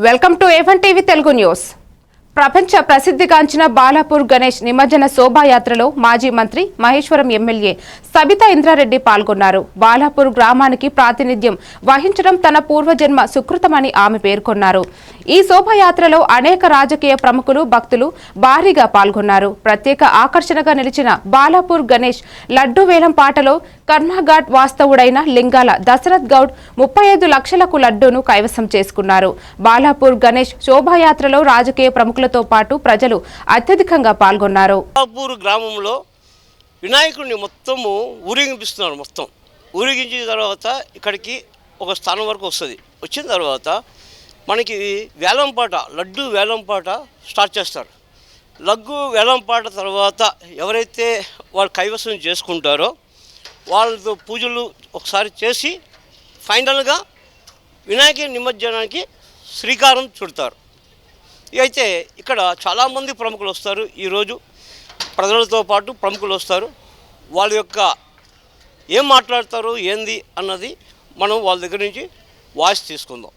Welcome to A1 TV Telugu news. ప్రపంచ ప్రసిద్ధిగాంచిన బాలాపూర్ గణేష్ నిమజ్జన శోభాయాత్రలో మాజీ మంత్రి మహేశ్వరం ఎమ్మెల్యే సబితా ఇంద్రారెడ్డి పాల్గొన్నారు. బాలాపూర్ గ్రామానికి ప్రాతినిధ్యం వహించడం తన పూర్వజన్మ సుకృతమని ఆమె పేర్కొన్నారు. ఈ శోభాయాత్రలో అనేక రాజకీయ ప్రముఖులు, భక్తులు భారీగా పాల్గొన్నారు. ప్రత్యేక ఆకర్షణగా నిలిచిన బాలాపూర్ గణేష్ లడ్డూ వేలం పాటలో కర్మాఘాట్ వాస్తవుడైన లింగాల దశరథ్ గౌడ్ 35 లక్షలకు లడ్డూను కైవసం చేసుకున్నారు. బాలాపూర్ గణేష్ శోభాయాత్రలో రాజకీయ ప్రముఖులతో పాటు ప్రజలు అత్యధికంగా పాల్గొన్నారు. బాలాపూర్ గ్రామంలో వినాయకుడిని మొత్తము ఊరేగిపిస్తున్నారు. మొత్తం ఊరేగించిన తర్వాత ఇక్కడికి ఒక స్థానం వరకు వస్తుంది. వచ్చిన తర్వాత మనకి వేలంపాట, లడ్డు వేలంపాట స్టార్ట్ చేస్తారు. లడ్డు వేలంపాట తర్వాత ఎవరైతే వాళ్ళు కైవసం చేసుకుంటారో వాళ్ళతో పూజలు ఒకసారి చేసి ఫైనల్గా వినాయక నిమజ్జనానికి శ్రీకారం చుడతారు. అయితే ఇక్కడ చాలామంది ప్రముఖులు వస్తారు. ఈరోజు ప్రజలతో పాటు ప్రముఖులు వస్తారు. వాళ్ళ యొక్క ఏం మాట్లాడతారు ఏంది అన్నది మనం వాళ్ళ దగ్గర నుంచి వాయిస్ తీసుకుందాం.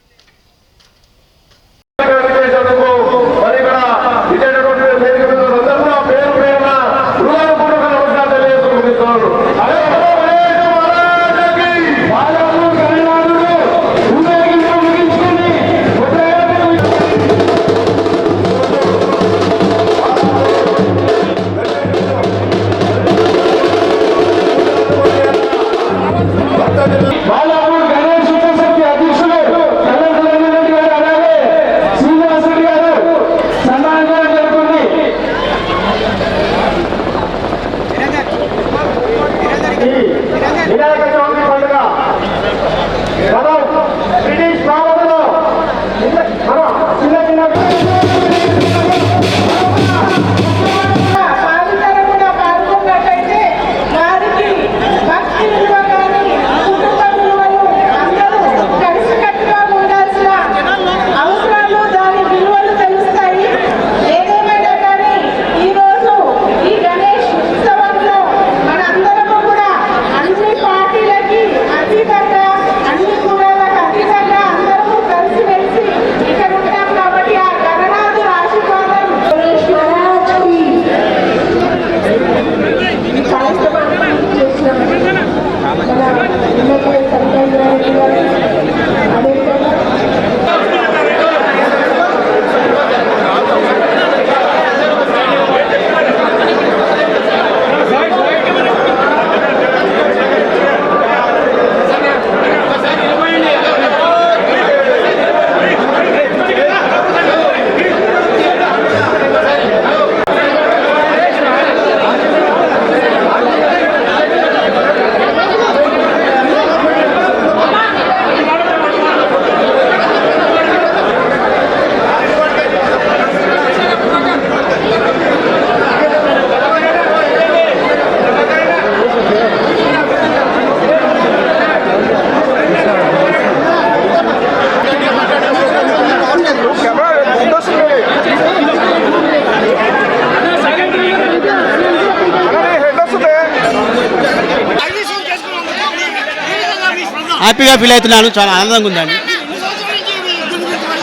హ్యాపీగా ఫీల్ అవుతున్నాను. చాలా ఆనందంగా ఉందండి.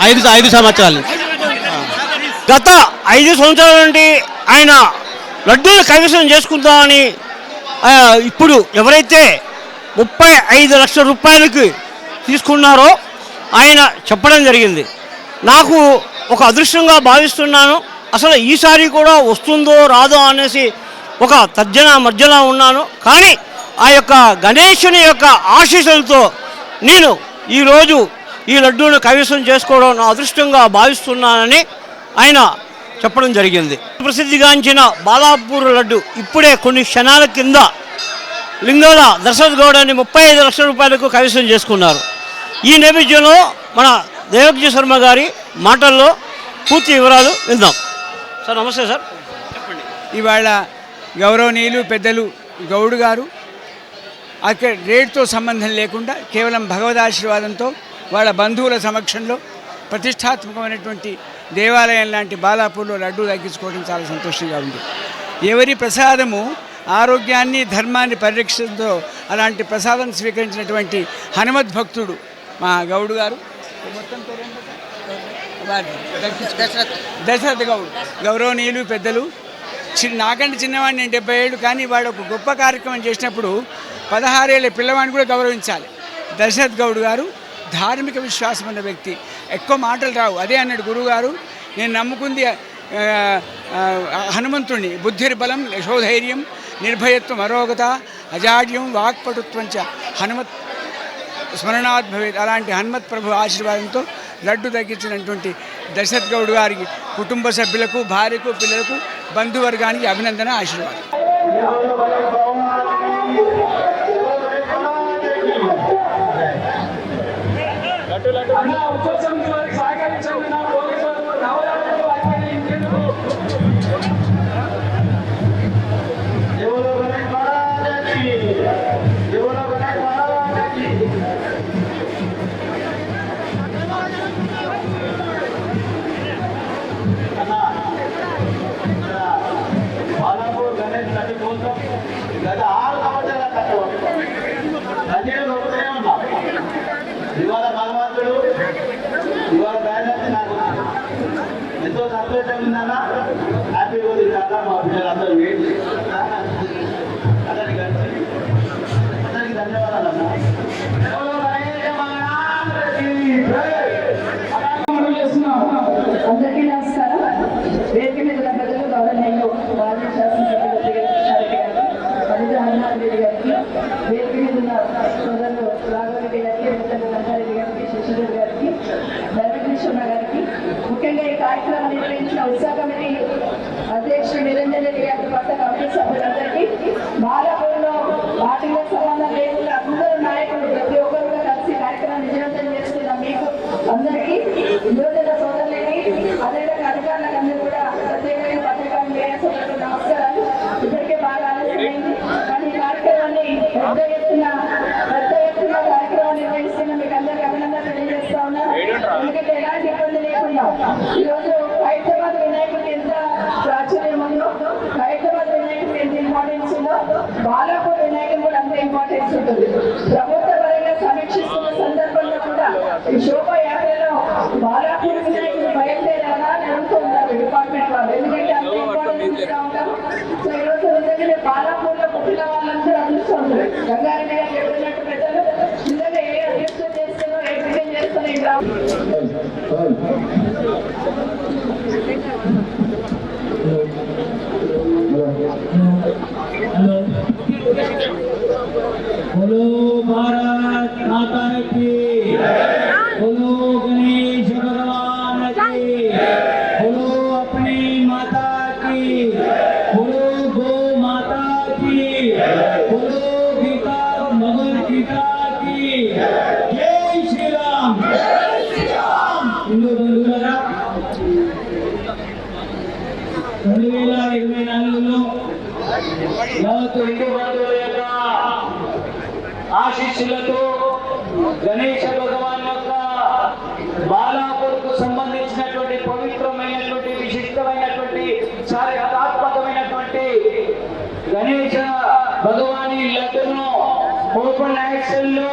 5 సంవత్సరాలు గత 5 సంవత్సరాల నుండి ఆయన లడ్డూలు కైవసం చేసుకుందామని ఇప్పుడు ఎవరైతే 35 లక్షల రూపాయలకి తీసుకున్నారో ఆయన చెప్పడం జరిగింది. నాకు ఒక అదృష్టంగా భావిస్తున్నాను. అసలు ఈసారి కూడా వస్తుందో రాదో అనేసి ఒక మధ్యలో ఉన్నాను. కానీ ఆ యొక్క గణేశుని యొక్క ఆశీస్సులతో నేను ఈరోజు ఈ లడ్డూను కైవసం చేసుకోవడం నా అదృష్టంగా భావిస్తున్నానని ఆయన చెప్పడం జరిగింది. ప్రసిద్ధిగాంచిన బాలాపూర్ లడ్డు ఇప్పుడే కొన్ని క్షణాల కింద లింగాల దశరథ్ గౌడ్ అని 35 లక్షల రూపాయలకు కైవసం చేసుకున్నారు. ఈ నేపథ్యంలో మన దేవజ్ఞ శర్మ గారి మాటల్లో పూర్తి వివరాలు విందాం. సార్ నమస్తే సార్, చెప్పండి. ఇవాళ గౌరవనీయులు పెద్దలు గౌడ్ గారు అక్కడ రేటుతో సంబంధం లేకుండా కేవలం భగవదాశీర్వాదంతో వాళ్ళ బంధువుల సమక్షంలో ప్రతిష్టాత్మకమైనటువంటి దేవాలయం లాంటి బాలాపూర్లో లడ్డూ తగ్గించుకోవడం చాలా సంతోషంగా ఉంది. ఎవరి ప్రసాదము ఆరోగ్యాన్ని ధర్మాన్ని పరిరక్షించడంతో అలాంటి ప్రసాదం స్వీకరించినటువంటి హనుమద్భక్తుడు మా గౌడ్ గారు. మొత్తం దశరథ గౌడ్ గౌరవనీయులు పెద్దలు. నాకంటే చిన్నవాడిని, నేను 70 ఏళ్ళు, కానీ వాడు ఒక గొప్ప కార్యక్రమం చేసినప్పుడు 16 ఏళ్ళ పిల్లవాడిని కూడా గౌరవించాలి. దశరథ్ గౌడ్ గారు ధార్మిక విశ్వాసం ఉన్న వ్యక్తి, ఎక్కువ మాటలు రావు. అదే అన్నాడు గురువుగారు, నేను నమ్ముకుంది హనుమంతుడిని. బుద్ధిర్బలం యశోధైర్యం నిర్భయత్వం అరోగత అజాడ్యం వాక్పటుత్వంచ హనుమత్ స్మరణాత్ భవేత్. అలాంటి హనుమత్ ప్రభు ఆశీర్వాదంతో లడ్డు తగ్గించినటువంటి దశరథ్ గౌడ్ గారికి కుటుంబ సభ్యులకు, భార్యకు, పిల్లలకు, బంధువర్గానికి అభినందన, ఆశీర్వాదం. గత 6 సంవత్సరాల రచనలు ఒకటే ఉన్నా. ఇవాళ భగవంతుడు ఇవాళ బ్యాలెన్స్ నాకు ఎంతో సంతోషంగా ఉందన్న. హ్యాపీగా ఉంది చాలా. మా పిల్లలందరూ వెయిట్ అతనికి ధన్యవాదాలు అన్న. అందరికీ నమస్కారం. వేదిక మీద ప్రజలు గౌరవనీయులు మాజీ శాసనసభ్యులు హనుమాన్ రెడ్డి గారికి, వేదిక మీద ఉన్న సోదరులు రాఘవరెడ్డి గారికి, రంగారెడ్డి గారికి, శశిధర్ గారికి, ధర్మకృష్ణ గారికి, ముఖ్యంగా ఈ కార్యక్రమం నిర్వహించిన ఉత్సాహ కమిటీ అధ్యక్షుడు నిరంజన్ రెడ్డి గారికి, కొత్త కమిటీ సభ్యులందరికీ, బాలాపూర్లో పార్టీలో సంబంధం లేకుండా అందరూ నాయకులు ప్రతి ఒక్కరుగా కలిసి కార్యక్రమాన్ని విజయవంతం చేస్తున్న మీకు అందరికీ, యువజన సోదరులకి, అదేవిధంగా అధికారులకు అందరూ కూడా ప్రత్యేకంగా పత్రికా మీడియా సోదరులకు నమస్కారాలు. ఇద్దరికే బాగా ఆలస్యమైంది, కానీ ఈ కార్యక్రమాన్ని పెద్ద ఎత్తున కార్యక్రమాన్ని నిర్వహిస్తున్న మీకు అందరికీ అభినందన తెలియజేస్తా ఉన్నాను. ఎందుకంటే ఎలాంటి ఇబ్బంది లేకుండా ఈరోజు హైదరాబాద్ వినాయకుడికి ఎంత ప్రాచుర్యం ఉందో, హైదరాబాద్ వినాయకుడికి ఎంత ఇంపార్టెన్స్ ఉందో, బాలాపూర్ వినాయకుడు కూడా అంత ఇంపార్టెన్స్ ఉంటుంది. ప్రభుత్వ పరంగా సమీక్షిస్తున్న సందర్భంలో కూడా ఈ శోభాయాత్రలో బాలాపూర్ వినాయకుడు బయలుదేరాలా అని అడుగుతూ ఉంటారు డిపార్ట్మెంట్ వాళ్ళు, ఎందుకంటే అంత ఇంపార్టెన్స్ ఇస్తూ ఉంటారు. సో ఈరోజు నిజంగానే బాలాపూర్లో పుట్టిన వాళ్ళందరూ అదృష్టం ఉంటుంది. రంగారెడ్డి గారు చెప్పినట్టు పెద్దలు నిజంగా ఏ అదృష్టం చేస్తారో, ఏ విజయం చేస్తారో ఇంకా बोलो भारत माता की, बोलो गणेश भगवान की, बोलो अपनी माता की, बोलो गो माता की, बोलो गीता भगवद गीता की, जय श्री राम, जय श्री राम. हिंदू बंधुलारा 2024లో యావత్తు హిందూ బంధువుల యొక్క ఆశీస్సులతో గణేశ భగవాన్ యొక్క బాలాపూర్కు సంబంధించినటువంటి పవిత్రమైనటువంటి, విశిష్టమైనటువంటి, చారిత్రాత్మకమైనటువంటి గణేశ భగవాని లడ్డును ఓపెన్ యాక్సెల్లో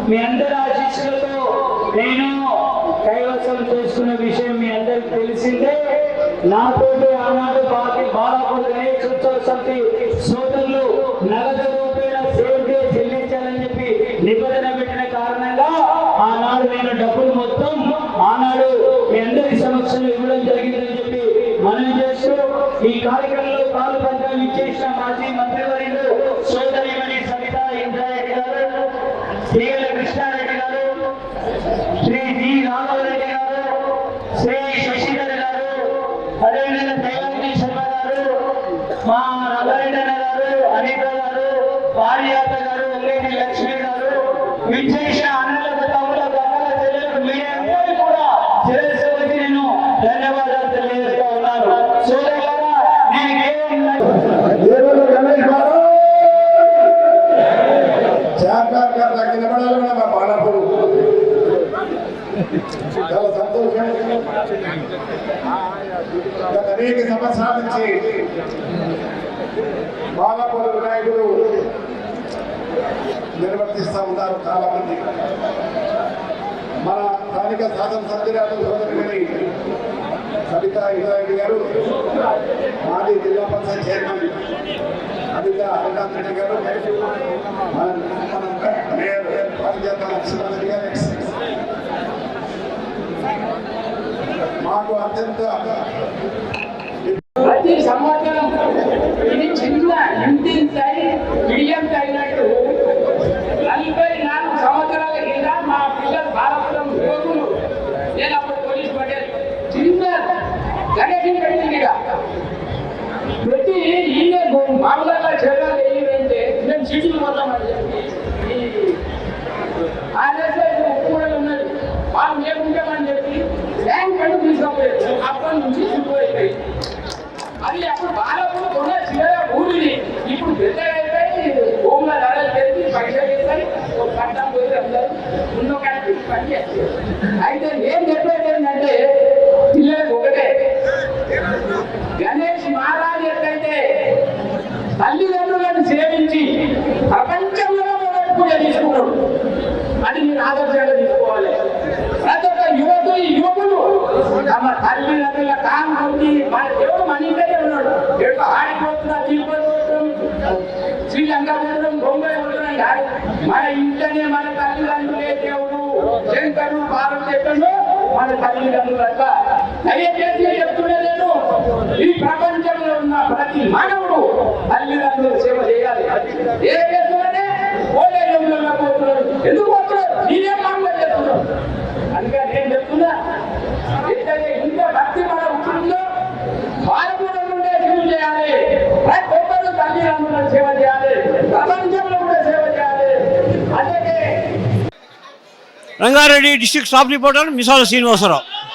మీ అందరి ఆశీస్సులతో నేను కైవసం చేసుకున్న విషయం మీ అందరికి తెలిసిందే. నాతో ఆనాడు బాలాపూర్ గణేశోత్సవ సమితి సోదరులు నగదు రూపేణ సేవకే చెల్లించాలని చెప్పి నిబంధన పెట్టిన కారణంగా ఆనాడు నేను డబ్బులు మొత్తం ఆనాడు మీ అందరి సమక్షంలో ఇవ్వడం జరిగిందని చెప్పి మనం చేస్తూ ఈ కార్యక్రమంలో పాల్గొనగా విచ్చేసిన మాజీ మంత్రివర్యులు సోదరిమణి సవితా ఇంద్రారెడ్డి గారు, శ్రీల కృష్ణారెడ్డి గారు, శ్రీ జి రాఘవరెడ్డి గారు, శ్రీ శశిధర్ గారు, అదేవిధంగా దైవాంగి శర్మ గారు, మా రంగారెడ్డి గారు, అనిత గారు, పారియాత గారు, ఉల్లేటి లక్ష్మి గారు, విచ్చేసిన అన్నలకు, తమ్ములకు, అమ్మల చెల్లెలకు, మీ అందరికీ కూడా శిరస్సు వచ్చి నేను ధన్యవాదాలు తెలియజేస్తా ఉన్నాను. సోదరులారా, నేను చాలా సంతోషం. గత అనేక సంవత్సరాల నుంచి బాలాపూర్ వినాయకుడు నిర్వర్తిస్తూ ఉన్నారు చాలా మంది. మన స్థానిక శాసనసభ్యురాలు సోదరుని సబితా ఇంద్రారెడ్డి గారు, మాజీ జిల్లా పరిషత్ చైర్మన్ సబితా ఇంద్రారెడ్డి గారు, మన మేయర్ పారిజాత లక్ష్మణరెడ్డి గారు, మాకు అత్యంత ప్రతి సంవత్సరం ఇది చిన్న ఇంటి స్థాయి మీడియం అయినట్టు 44 సంవత్సరాల కింద మా పిల్లలు బాలపురం యువకులు, నేను అప్పుడు పోలీస్ పటేల్ చిన్న గణేష్ పెట్టింది. ప్రతి ఈయన మామూలుగా చేయాలి ఏంటంటే మేము సిటీలు పోతామని చెప్పి ఈ ఆర్ఎస్ఐ ఒప్పుకోవడం ఉన్నది, వాళ్ళు మేముంటామని చెప్పి బ్యాంక్ పని తీసుకోలేదు. అప్పటి నుంచి చూసిపోయింది. అది అప్పుడు బాలప్పుడు కొన్న చిన్న ఊరిని ఇప్పుడు పెద్దగా అయిపోయి భూముల ధరలు పెరిగి పైసలు ఇస్తాయి, ఒక పట్టణం పోయి అందరూ ముందు కలిపి పని చేస్తారు. అయితే నేను చెప్పేది ఏంటంటే పిల్లలకు ఒకటే, గణేష్ మహారాజ్ ఎట్లయితే తల్లిదండ్రులను సేవించి ప్రపంచంలో పూజ తీసుకున్నాడు, అది మీరు ఆదర్శంగా తీసుకోవాలి. ప్రతి ఒక్క యువకులు తమ తల్లిదండ్రుల కాంతి మన దేవుడు మన ఇంట్లోనే ఉన్నాడు. ఎప్పుడు ఆడిపోతున్నా తిరుపతి శ్రీలంక పోవడం బొంబాయి పోవడం కాదు, మన ఇంట్లోనే మన తల్లిదండ్రులే దేవుడు. శంకరుడు పార్వతీయుడు మన తల్లిదండ్రులంట. దయచేసి చెప్తున్నా నేను, ఈ ప్రపంచంలో ఉన్న ప్రతి మానవుడు తల్లిదండ్రుల సేవ చేయాలి. ఏ చేస్తున్నాడే ఓలేజంలో పోతున్నాడు, ఎందుకు పోతున్నాడు, నేనే మామూలుగా చేస్తున్నాడు. అందుకని నేను చెప్తున్నా, ఎట్లయితే ఇంత భక్తి మన ఉంటుందో భారతీయుల నుండే సేవ చేయాలి. ప్రతి ఒక్కరు తల్లిదండ్రులను సేవ చేయాలి, ప్రపంచంలో కూడా సేవ చేయాలి. అందుకే రంగారెడ్డి డిస్ట్రిక్ట్ స్టాఫ్ రిపోర్టర్ మిసాల శ్రీనివాసరావు.